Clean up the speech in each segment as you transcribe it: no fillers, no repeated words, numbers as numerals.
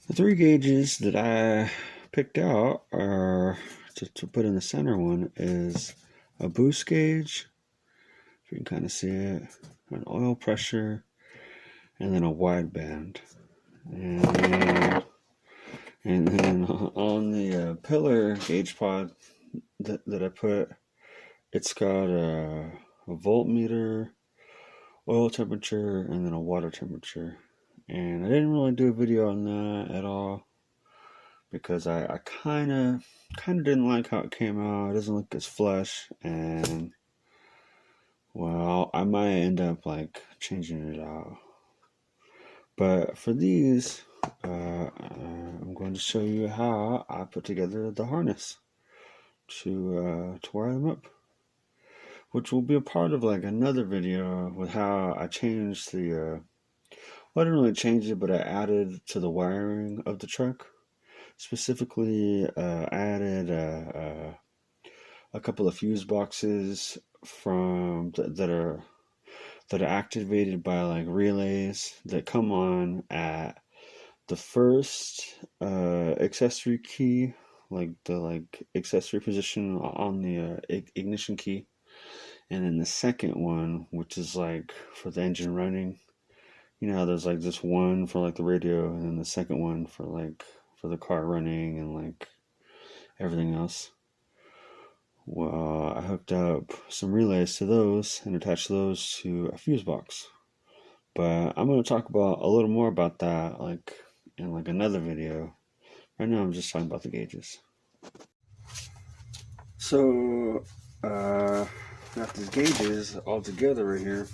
The three gauges that I picked out are to put in the center one is a boost gauge, if you can kind of see it, an oil pressure, and then a wideband. And then on the pillar gauge pod that I put, it's got a voltmeter, oil temperature, and then a water temperature. And I didn't really do a video on that at all because I kind of didn't like how it came out. It doesn't look as flush, and well, I might end up like changing it out. But for these, I'm going to show you how I put together the harness to wire them up, which will be a part of like another video with how I changed the. Well, I didn't really change it, but I added to the wiring of the truck. Specifically, I added a couple of fuse boxes that are activated by like relays that come on at the first accessory key, like the accessory position on the ignition key, and then the second one, which is like for the engine running. You know, there's like this one for like the radio, and then the second one for the car running and like everything else. Well, I hooked up some relays to those and attached those to a fuse box. But I'm going to talk about a little more about that like in like another video. Right now I'm just talking about the gauges. So got these gauges all together right here.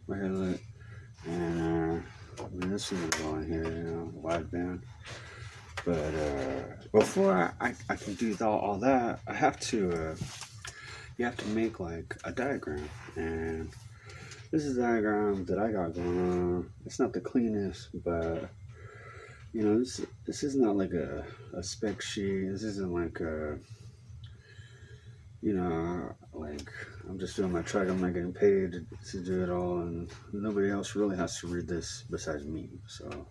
Look. And I mean, this is going here, you know, wideband. But before I can do all that, I have to you have to make like a diagram, and this is a diagram that I got going on. It's not the cleanest, but you know, this is not like a spec sheet. This isn't like a, you know, like I'm just doing my truck. I'm not getting paid to do it all, and nobody else really has to read this besides me. So,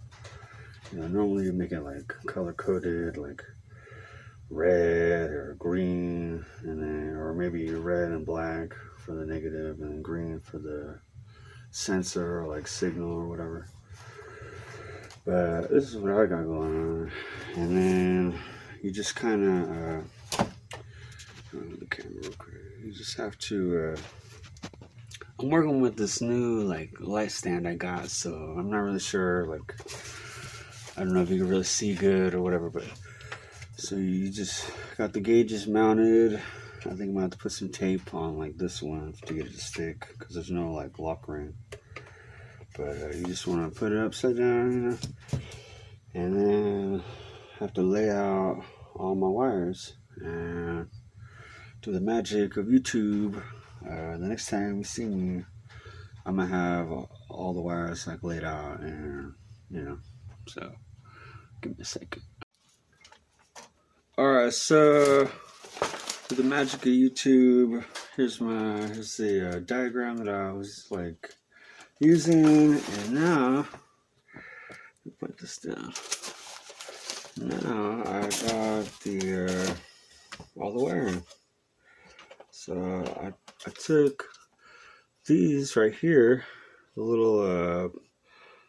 you know, normally you make it like color coded, like red or green, and then or maybe red and black for the negative, and green for the sensor or like signal or whatever. But this is what I got going on, and then you just kind of the camera real quick. You just have to. I'm working with this new like light stand I got, so I'm not really sure. Like, I don't know if you can really see good or whatever, but so you just got the gauges mounted. I think I'm gonna have to put some tape on like this one to get it to stick because there's no like lock ring. But you just want to put it upside down, you know, and then have to lay out all my wires and. To the magic of YouTube, the next time you see me, I'm gonna have all the wires like laid out, and you know, so give me a second. Alright, so to the magic of YouTube, here's the diagram that I was like using, and now put this down. Now I got the all the wiring. So I took these right here, the little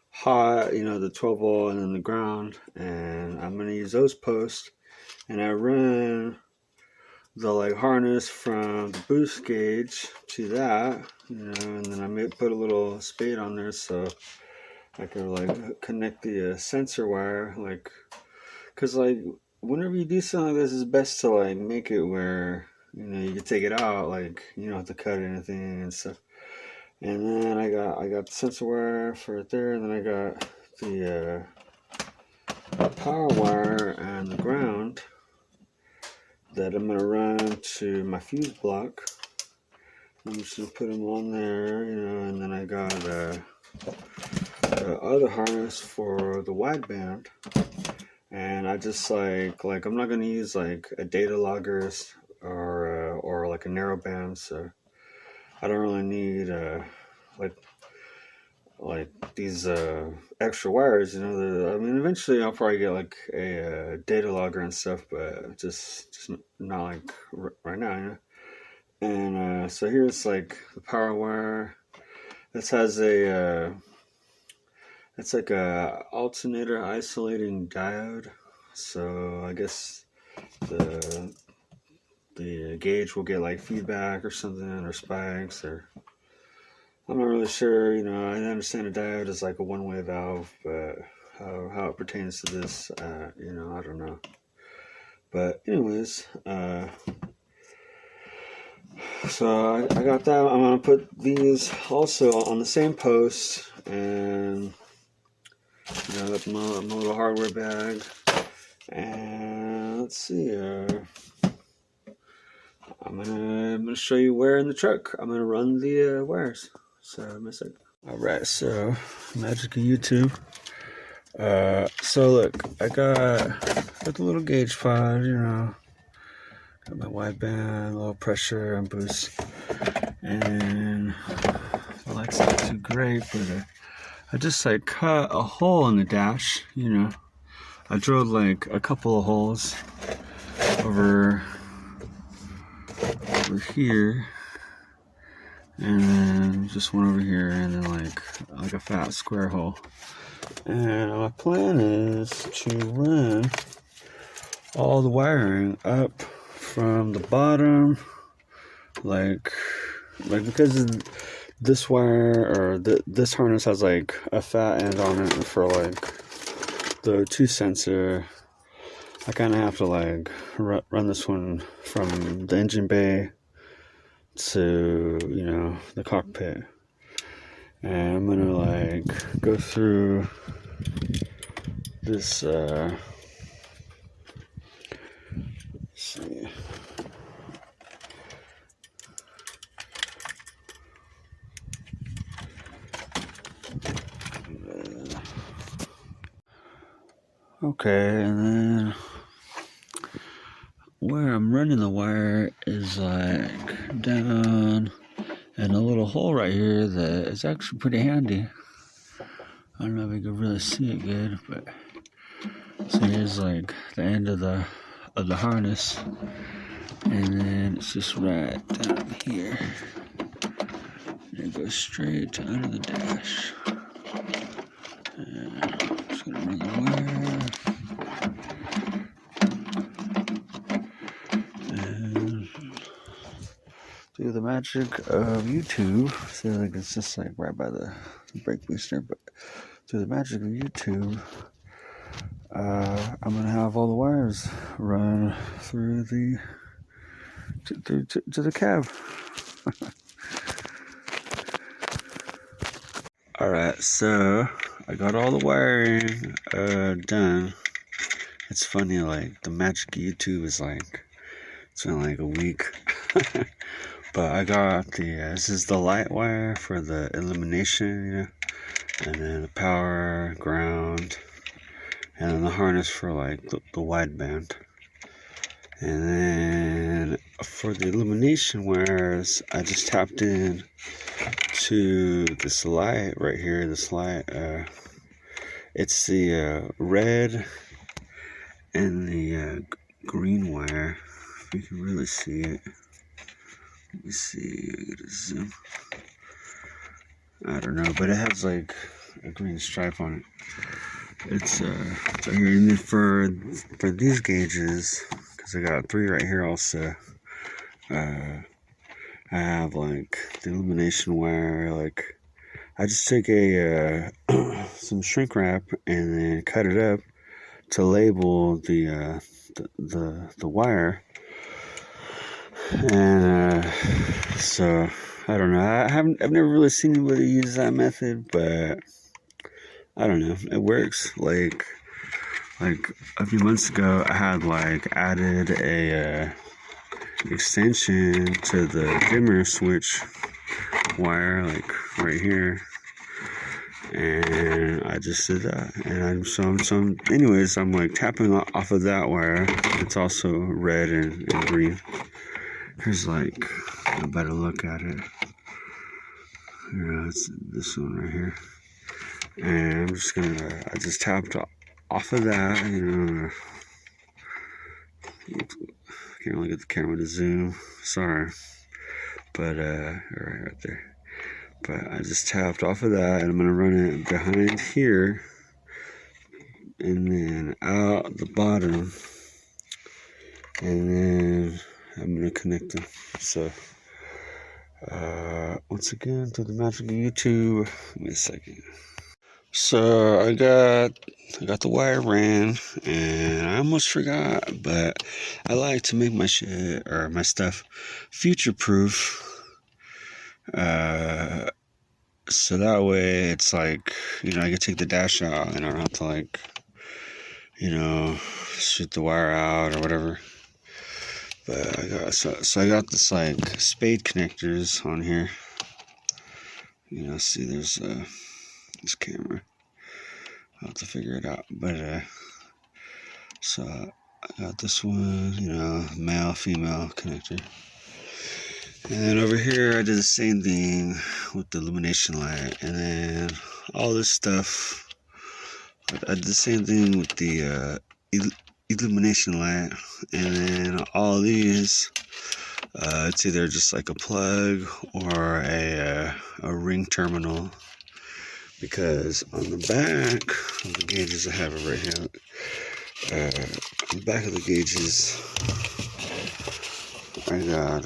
hot, you know, the 12 volt and then the ground, and I'm gonna use those posts, and I ran the like harness from the boost gauge to that, you know, and then I may put a little spade on there so I could like connect the sensor wire, like, cause like whenever you do something like this, it's best to like make it where, you know, you can take it out, like you don't have to cut anything and stuff. And then I got the sensor wire for it there, and then I got the power wire and the ground that I'm gonna run to my fuse block. I'm just gonna put them on there, you know, and then I got the other harness for the wideband. And I just like I'm not gonna use like a data logger or like a narrow band, so I don't really need like like these extra wires. I mean, eventually I'll probably get like a data logger and stuff, but just not like right now. And so here's like the power wire. This has it's like a alternator isolating diode. So I guess the gauge will get like feedback or something, or spikes, or I'm not really sure. I understand a diode is like a one-way valve, but how it pertains to this, I don't know. But anyways, so I got that. I'm gonna put these also on the same post, and that's my little hardware bag. And let's see. I'm gonna show you where in the truck I'm gonna run the wires. So give me a second. All right, so magic of YouTube. So look, I got the little gauge pod, got my wideband, low pressure and boost, and the light's not too great, but I just like cut a hole in the dash. I drilled like a couple of holes over here, and then just one over here, and then like a fat square hole. And my plan is to run all the wiring up from the bottom, like because this wire or this harness has like a fat end on it for like the 2 sensor. I kind of have to like run this one from the engine bay to the cockpit, and I'm gonna like go through this let's see. Okay, and then where I'm running the wire is like down in a little hole right here that is actually pretty handy. I don't know if you can really see it good, but so here's like the end of the harness, and then it's just right down here, and it goes straight to under the dash. And I'm just gonna run the wire. Do the magic of YouTube. So like it's just like right by the brake booster, but through the magic of YouTube, I'm gonna have all the wires run through to the cab. All right, so I got all the wiring done. It's funny, like the magic of YouTube is like it's been like a week. But I got this is the light wire for the illumination, and then the power, ground, and then the harness for like the wideband. And then for the illumination wires, I just tapped in to this light right here. This light, it's the red and the green wire. If you can really see it. Let me see, I gotta zoom. I don't know, but it has like a green stripe on it. It's so here, and then for these gauges, because I got 3 right here also, I have like the illumination wire. Like I just took a some shrink wrap and then cut it up to label the wire. And so I don't know. I've never really seen anybody use that method, but I don't know. It works. Like a few months ago, I had like added a extension to the dimmer switch wire, like right here, and I just did that. And anyways, I'm like tapping off of that wire. It's also red and green. Here's like a better look at it. It's this one right here. And I'm just gonna, I just tapped off of that, you know. Can't really get the camera to zoom, sorry. But, right there. But I just tapped off of that, and I'm gonna run it behind here, and then out the bottom, and then I'm gonna connect them. So, once again, to the magic of YouTube. Give me a second. So I got the wire ran, and I almost forgot, but I like to make my shit or my stuff future proof. So that way it's like, you know, I can take the dash out and I don't have to, like, you know, shoot the wire out or whatever. But I got, so I got this, like, spade connectors on here. You know, see, there's this camera. I'll have to figure it out. But so I got this one, you know, male female connector. And then over here I did the same thing with the illumination light, and then all this stuff I did the same thing with the illumination light, and then all these it's either just like a plug or a ring terminal, because on the back of the gauges, I have it right here, on the back of the gauges I got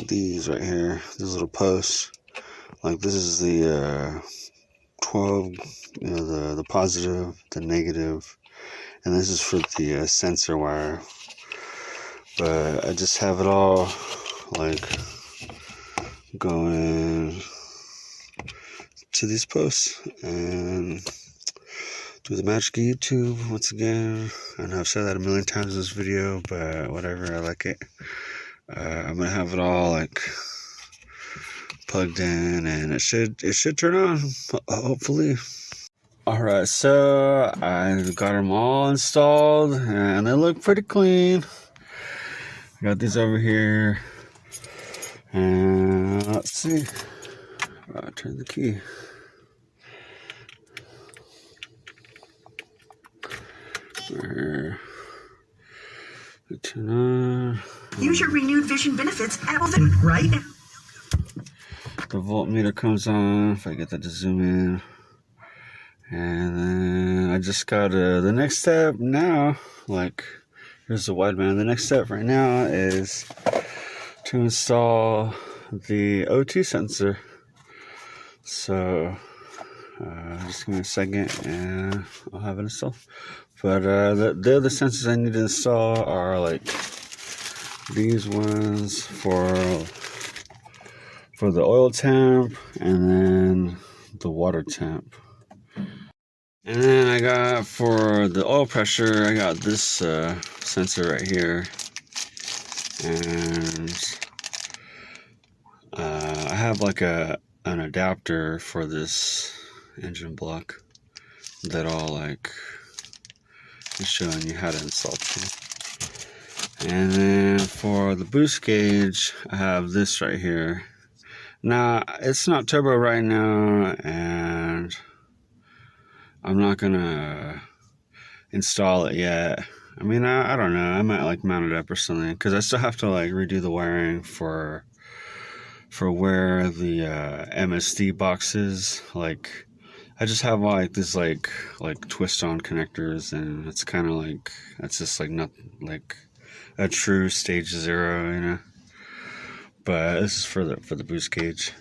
these right here, these little posts. Like, this is the 12, you know, the positive, the negative, and this is for the sensor wire. But I just have it all, like, going to these posts, and do the magic of YouTube once again. I know I've said that a million times in this video, but whatever, I like it. I'm gonna have it all, like, plugged in, and it should turn on, hopefully. Alright, so I got them all installed, and they look pretty clean. I got these over here, and let's see. I'll turn the key. There. Turn on. Use your renewed vision benefits at right now. The voltmeter comes on, if I get that to zoom in. And then I just got the next step now, like, here's the wideband. The next step right now is to install the O2 sensor. So, just give me a second and I'll have it installed. But the other sensors I need to install are, like, these ones for the oil temp, and then the water temp. And then I got, for the oil pressure, I got this sensor right here. And I have, like, an adapter for this engine block that I'll, like, be showing you how to install too. And then for the boost gauge, I have this right here. Now, it's not turbo right now, and I'm not gonna install it yet. I mean, I don't know. I might, like, mount it up or something, because I still have to, like, redo the wiring for where the MSD box is. Like, I just have, like, this like twist on connectors, and it's kind of like, it's just, like, not like a true stage 0, you know. But this is for the boost gauge.